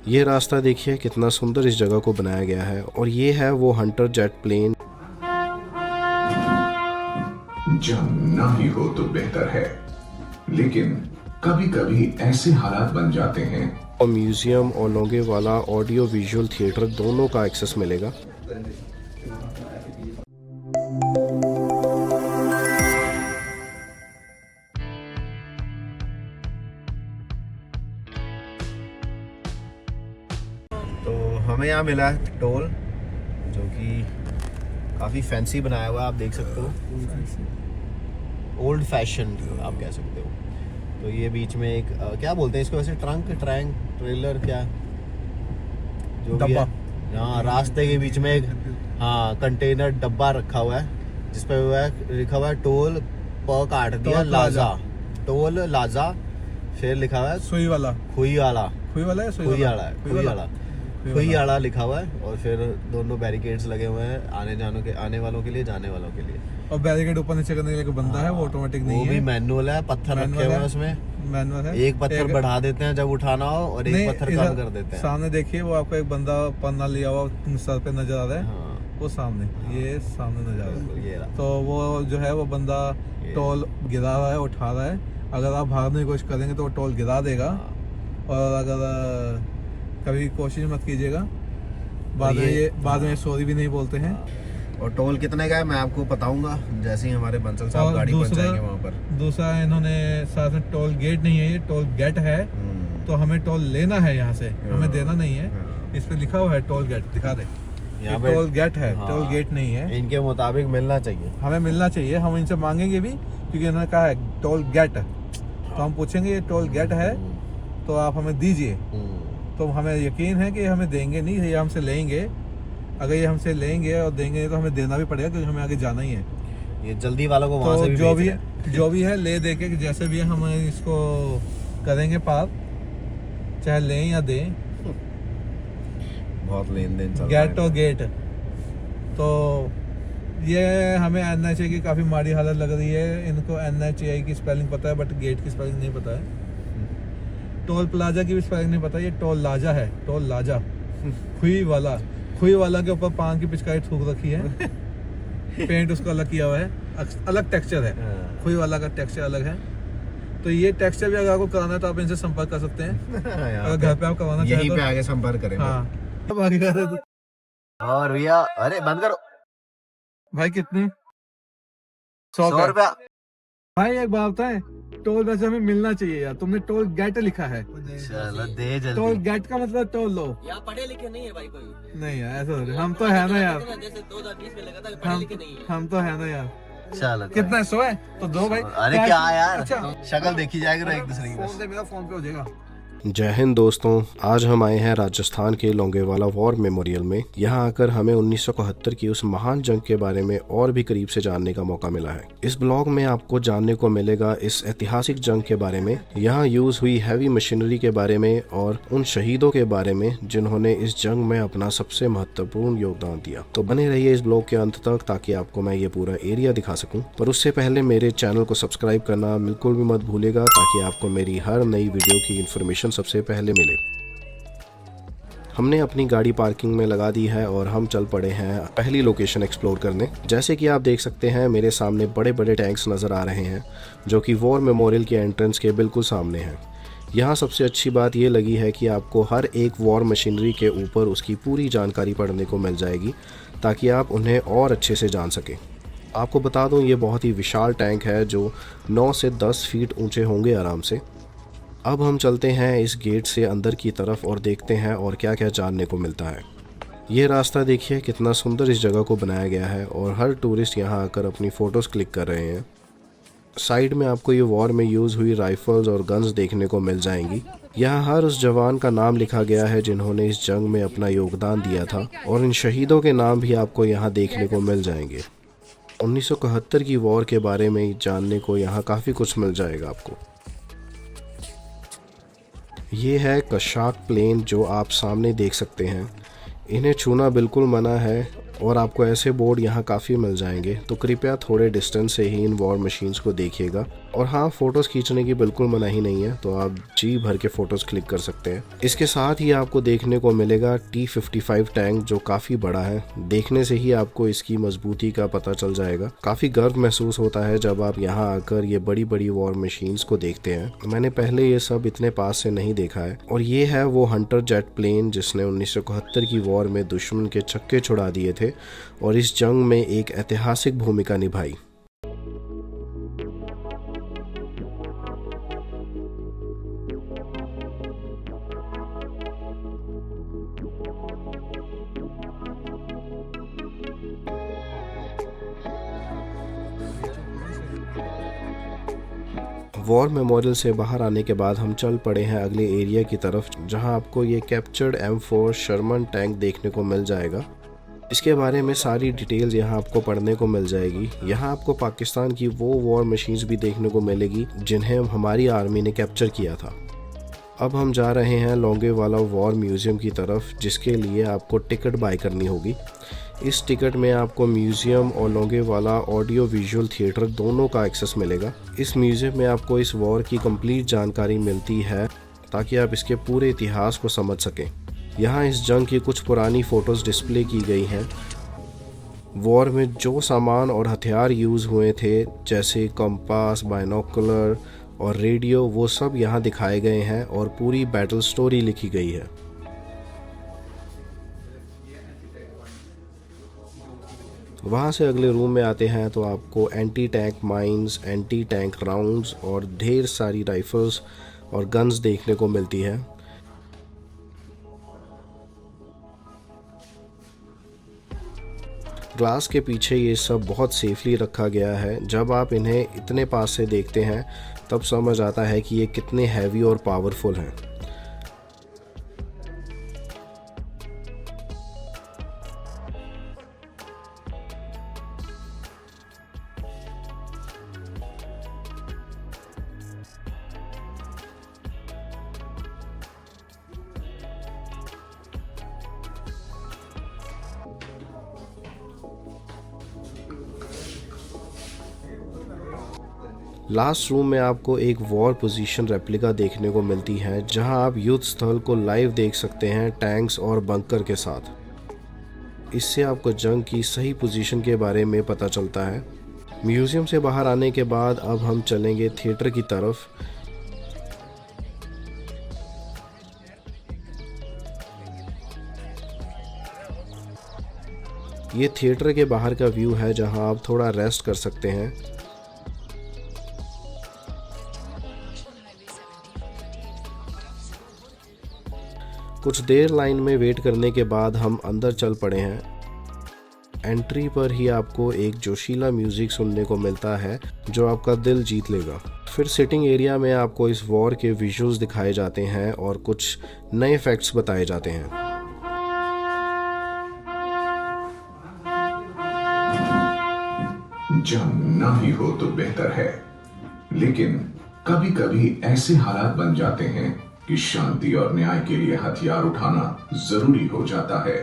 ये रास्ता देखिए कितना सुंदर इस जगह को बनाया गया है और ये है वो हंटर जेट प्लेन। जंग ना ही हो तो बेहतर है, लेकिन कभी कभी ऐसे हालात बन जाते हैं। और म्यूजियम और लोंगेवाला ऑडियो विजुअल थिएटर दोनों का एक्सेस मिलेगा। तो हमें यहाँ मिला है टोल, जो कि काफ़ी फैंसी बनाया हुआ है, आप देख सकते हो, ओल्ड फैशन आप कह सकते हो। तो ये बीच में एक क्या बोलते हैं इसको वैसे, ट्रैंक ट्रेलर क्या जो भी है, हाँ रास्ते के बीच में एक कंटेनर डब्बा रखा हुआ है जिस पे लिखा हुआ है टोल पर काट दिया लाजा, टोल लाजा, फिर लिखा हुआ है खुईवाला लिखा हुआ है, और फिर दोनों बैरिकेड्स लगे हुए हैं आने वालों के लिए, जाने वालों के लिए। और बैरिकेड ऊपर नीचे करने के लिए बंदा है, वो ऑटोमेटिक नहीं है, वो भी मैनुअल है, पत्थर रखे हुए हैं उसमें, मैनुअल है। एक पत्थर बढ़ा देते हैं जब उठाना हो और एक पत्थर कम कर देते हैं। सामने देखिए वो आपको एक बंदा पन्ना लिया हुआ सर पे नजर आ रहा है, वो सामने, ये सामने नजर आ रहा है। तो वो जो है वो बंदा टोल गिरा रहा है, उठा रहा है। अगर आप भागने की कोशिश करेंगे तो वो टोल गिरा देगा, और अगर कभी कोशिश मत कीजिएगा, बाद में सॉरी भी नहीं बोलते हैं। और टोल कितने का है मैं आपको बताऊंगा जैसे ही हमारे बंसल साहब गाड़ी पर जाएंगे वहाँ पर। दूसरा इन्होंने साथ में टोल गेट नहीं है, ये टोल गेट है, तो हमें टोल लेना है यहाँ से, हमें देना नहीं है। इस पे लिखा हुआ है टोल गेट, दिखा दे, यहाँ पे टोल गेट है, टोल गेट नहीं है। इनके मुताबिक मिलना चाहिए, हमें मिलना चाहिए, हम इनसे मांगेंगे भी, क्योंकि इन्होंने कहा है टोल गेट, तो हम पूछेंगे ये टोल गेट है तो आप हमें दीजिए, तो हमें यकीन है कि हमें देंगे नहीं, ये हमसे लेंगे। अगर ये हमसे लेंगे और देंगे तो हमें देना भी पड़ेगा, क्योंकि हमें आगे जाना ही है। ये जल्दी वालों को वहाँ से भी जो भी है ले दे के, जैसे भी है हम इसको करेंगे पार, चाहे लें या दें। बहुत लेन देन चल रहा है। गेट और गेट, तो ये हमें NHA की काफ़ी माड़ी हालत लग रही है। इनको NHA की स्पेलिंग पता है, बट गेट की स्पेलिंग नहीं पता है। टोल प्लाजा की भी स्पेलिंग नहीं पता, ये टोल लाजा है, टोल लाजा। खुई वाला के ऊपर पान की पिचकारी ठूक रखी है, पेंट उसका अलग किया हुआ है, अलग टेक्सचर है, खुई वाला का टेक्सचर अलग है। तो ये टेक्सचर भी अगर आपको कराना है तो आप इनसे संपर्क कर सकते हैं। अगर घर पे आप करवाना चाहें तो पे आगे संपर्क करें। अब आगे कर दे। और भैया अरे बंद करो भाई, कितने 100 रुपया भाई, एक बात बताएं, टोल वैसे हमें मिलना चाहिए यार, तुमने टोल गेट लिखा है। चलो दे जल्दी। टोल गेट का मतलब टोल लो। यहाँ पढ़े लिखे नहीं है भाई कोई। नहीं यार, ऐसा थोड़ी, हम तो है ना यार, जैसे 2020 में लगा था, पढ़े लिखे नहीं है। हम तो है ना यार। चलो कितना 100 है तो दो भाई। अरे क्या यार, अच्छा शक्ल देखी जाएगी ना एक दूसरे की। फोन दे, मेरा फोन पे हो जाएगा। जय हिंद दोस्तों, आज हम आए हैं राजस्थान के लोंगेवाला वॉर मेमोरियल में। यहाँ आकर हमें 1971 की उस महान जंग के बारे में और भी करीब से जानने का मौका मिला है। इस ब्लॉग में आपको जानने को मिलेगा इस ऐतिहासिक जंग के बारे में, यहाँ यूज हुई हैवी मशीनरी के बारे में और उन शहीदों के बारे में जिन्होंने इस जंग में अपना सबसे महत्वपूर्ण योगदान दिया। तो बने रहिए इस ब्लॉग के अंत तक ताकि आपको मैं ये पूरा एरिया दिखा सकूं। पर उससे पहले मेरे चैनल को सब्सक्राइब करना बिल्कुल भी मत भूलेगा, ताकि आपको मेरी हर नई वीडियो की इन्फॉर्मेशन सबसे पहले मिले। हमने अपनी गाड़ी पार्किंग में लगा दी है और हम चल पड़े हैं पहली लोकेशन एक्सप्लोर करने। जैसे कि आप देख सकते हैं मेरे सामने बड़े बड़े टैंक्स नज़र आ रहे हैं, जो कि वॉर मेमोरियल के एंट्रेंस के बिल्कुल सामने हैं। यहाँ सबसे अच्छी बात ये लगी है कि आपको हर एक वॉर मशीनरी के ऊपर उसकी पूरी जानकारी पढ़ने को मिल जाएगी, ताकि आप उन्हें और अच्छे से जान सकें। आपको बता दूँ, ये बहुत ही विशाल टैंक है जो 9 से 10 फीट ऊँचे होंगे आराम से। अब हम चलते हैं इस गेट से अंदर की तरफ और देखते हैं और क्या क्या जानने को मिलता है। ये रास्ता देखिए कितना सुंदर इस जगह को बनाया गया है और हर टूरिस्ट यहाँ आकर अपनी फ़ोटोज़ क्लिक कर रहे हैं। साइड में आपको ये वॉर में यूज़ हुई राइफल्स और गन्स देखने को मिल जाएंगी। यहाँ हर उस जवान का नाम लिखा गया है जिन्होंने इस जंग में अपना योगदान दिया था, और इन शहीदों के नाम भी आपको यहाँ देखने को मिल जाएंगे। 1971 की वॉर के बारे में जानने को यहाँ काफ़ी कुछ मिल जाएगा आपको। ये है कशाक प्लेन जो आप सामने देख सकते हैं। इन्हें छूना बिल्कुल मना है और आपको ऐसे बोर्ड यहाँ काफ़ी मिल जाएंगे, तो कृपया थोड़े डिस्टेंस से ही इन वॉर मशीन्स को देखिएगा। और हाँ, फ़ोटोज़ खींचने की बिल्कुल मनाही नहीं है, तो आप जी भर के फ़ोटोज़ क्लिक कर सकते हैं। इसके साथ ही आपको देखने को मिलेगा T55 टैंक, जो काफ़ी बड़ा है। देखने से ही आपको इसकी मजबूती का पता चल जाएगा। काफ़ी गर्व महसूस होता है जब आप यहाँ आकर ये बड़ी बड़ी वॉर मशीन्स को देखते हैं। मैंने पहले ये सब इतने पास से नहीं देखा है। और ये है वो हंटर जेट प्लेन जिसने 1971 की वॉर में दुश्मन के छक्के छुड़ा दिए थे और इस जंग में एक ऐतिहासिक भूमिका निभाई। वॉर मेमोरियल से बाहर आने के बाद हम चल पड़े हैं अगले एरिया की तरफ, जहां आपको ये कैप्चर्ड M4 शर्मन टैंक देखने को मिल जाएगा। इसके बारे में सारी डिटेल्स यहाँ आपको पढ़ने को मिल जाएगी। यहाँ आपको पाकिस्तान की वो वॉर मशीन्स भी देखने को मिलेगी जिन्हें हमारी आर्मी ने कैप्चर किया था। अब हम जा रहे हैं लोंगेवाला वॉर म्यूज़ियम की तरफ, जिसके लिए आपको टिकट बाय करनी होगी। इस टिकट में आपको म्यूज़ियम और लोंगेवाला ऑडियो विजुअल थिएटर दोनों का एक्सेस मिलेगा। इस म्यूज़ियम में आपको इस वॉर की कंप्लीट जानकारी मिलती है ताकि आप इसके पूरे इतिहास को समझ सकें। यहाँ इस जंग की कुछ पुरानी फ़ोटोज़ डिस्प्ले की गई हैं। वॉर में जो सामान और हथियार यूज़ हुए थे, जैसे कंपास, बाइनोकुलर और रेडियो, वो सब यहाँ दिखाए गए हैं और पूरी बैटल स्टोरी लिखी गई है। वहाँ से अगले रूम में आते हैं तो आपको anti tank mines, anti tank rounds और ढेर सारी राइफल्स और गन्स देखने को मिलती है। ग्लास के पीछे ये सब बहुत सेफली रखा गया है। जब आप इन्हें इतने पास से देखते हैं तब समझ आता है कि ये कितने हैवी और पावरफुल हैं। लास्ट रूम में आपको एक वॉर पोजीशन रेप्लिका देखने को मिलती है, जहां आप युद्ध स्थल को लाइव देख सकते हैं टैंक्स और बंकर के साथ। इससे आपको जंग की सही पोजीशन के बारे में पता चलता है। म्यूज़ियम से बाहर आने के बाद अब हम चलेंगे थिएटर की तरफ। ये थिएटर के बाहर का व्यू है, जहां आप थोड़ा रेस्ट कर सकते हैं। कुछ देर लाइन में वेट करने के बाद हम अंदर चल पड़े हैं। एंट्री पर ही आपको एक जोशीला म्यूजिक सुनने को मिलता है जो आपका दिल जीत लेगा। फिर सिटिंग एरिया में आपको इस वॉर के विजुअल्स दिखाए जाते हैं और कुछ नए फैक्ट्स बताए जाते हैं। जंग ना ही हो तो बेहतर है, लेकिन कभी कभी ऐसे हालात बन जाते हैं कि शांति और न्याय के लिए हथियार उठाना जरूरी हो जाता है।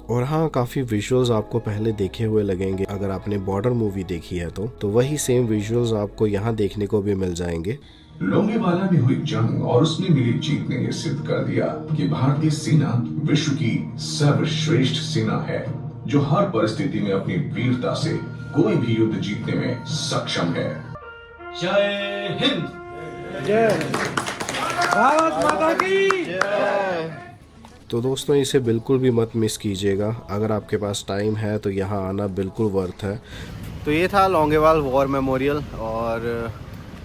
और हाँ, काफ़ी विजुअल्स आपको पहले देखे हुए लगेंगे। अगर आपने बॉर्डर मूवी देखी है तो वही सेम विजुअल्स आपको यहाँ देखने को भी मिल जाएंगे। लोंगेवाला में हुई जंग और उसमें मिली जीत ने यह सिद्ध कर दिया कि भारतीय सेना विश्व की सर्वश्रेष्ठ सेना है, जो हर परिस्थिति में अपनी वीरता से कोई भी युद्ध जीतने में सक्षम है। जय हिंद। भारत माता की। तो दोस्तों, इसे बिल्कुल भी मत मिस कीजिएगा। अगर आपके पास टाइम है तो यहाँ आना बिल्कुल वर्थ है। तो ये था लोंगेवाल वॉर मेमोरियल और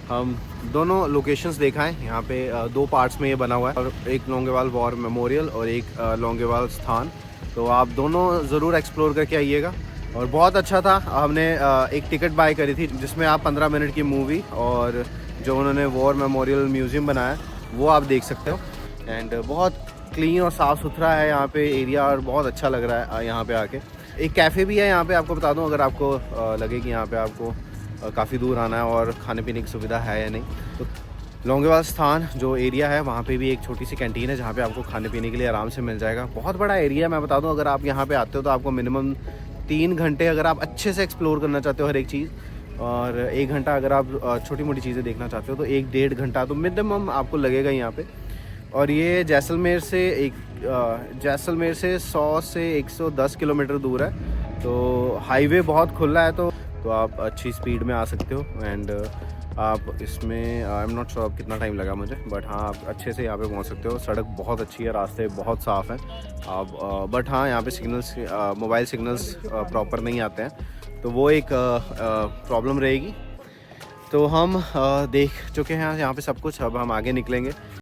हम दोनों लोकेशंस देखा है। यहाँ पे दो पार्ट्स में ये बना हुआ है, और एक लोंगेवाल वॉर मेमोरियल और एक लोंगेवाल स्थान। तो आप दोनों ज़रूर एक्सप्लोर करके आइएगा। और बहुत अच्छा था। हमने एक टिकट बाय करी थी जिसमें आप 15 मिनट की मूवी और जो उन्होंने वॉर मेमोरियल म्यूज़ियम बनाया वो आप देख सकते हो। एंड बहुत क्लीन और साफ़ सुथरा है यहाँ पे एरिया, और बहुत अच्छा लग रहा है यहाँ पे आके। एक कैफ़े भी है यहाँ पे, आपको बता दूँ, अगर आपको लगे कि यहाँ पे आपको काफ़ी दूर आना है और खाने पीने की सुविधा है या नहीं, तो लोंगेवाल स्थान जो एरिया है वहाँ पे भी एक छोटी सी कैंटीन है जहाँ पे आपको खाने पीने के लिए आराम से मिल जाएगा। बहुत बड़ा एरिया है। मैं बता दूँ, अगर आप यहाँ पे आते हो तो आपको मिनिमम 3 घंटे, अगर आप अच्छे से एक्सप्लोर करना चाहते हो हर एक चीज़, और 1 घंटा अगर आप छोटी मोटी चीज़ें देखना चाहते हो तो 1-1.5 घंटा तो मिनिमम आपको लगेगा यहाँ पे। और ये जैसलमेर से 100 से 110 किलोमीटर दूर है, तो हाईवे बहुत खुला है, तो आप अच्छी स्पीड में आ सकते हो। एंड आप इसमें आई एम नॉट श्योर अब कितना टाइम लगा मुझे, बट हाँ आप अच्छे से यहाँ पे पहुँच सकते हो। सड़क बहुत अच्छी है, रास्ते बहुत साफ़ हैं आप, बट हाँ यहाँ पे सिग्नल्स, मोबाइल सिग्नल्स प्रॉपर नहीं आते हैं, तो वो एक प्रॉब्लम रहेगी। तो हम देख चुके हैं यहाँ पे सब कुछ, अब हम आगे निकलेंगे।